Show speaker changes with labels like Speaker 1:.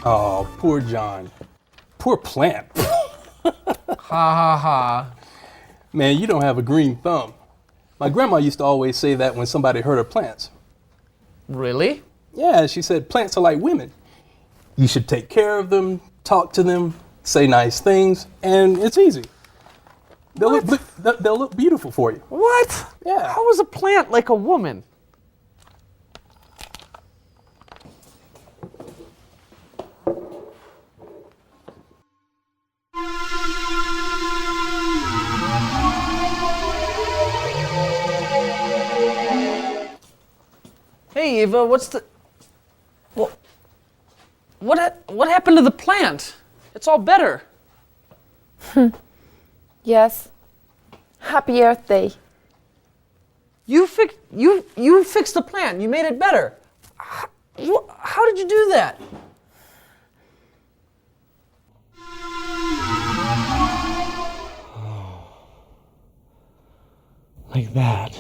Speaker 1: Oh, poor John. Poor plant.
Speaker 2: Ha ha ha.
Speaker 1: Man, you don't have a green thumb. My grandma used to always say that when somebody hurt her plants.
Speaker 2: Really?
Speaker 1: Yeah, she said plants are like women. You should take care of them, talk to them, say nice things, and it's easy. They'll look beautiful for you.
Speaker 2: What?
Speaker 1: Yeah.
Speaker 2: How is a plant like a woman? Hey Eva, what's the... What happened to the plant? It's all better.
Speaker 3: Yes. Happy Earth Day.
Speaker 2: You fixed the plant. You made it better. How did you do that? Like that.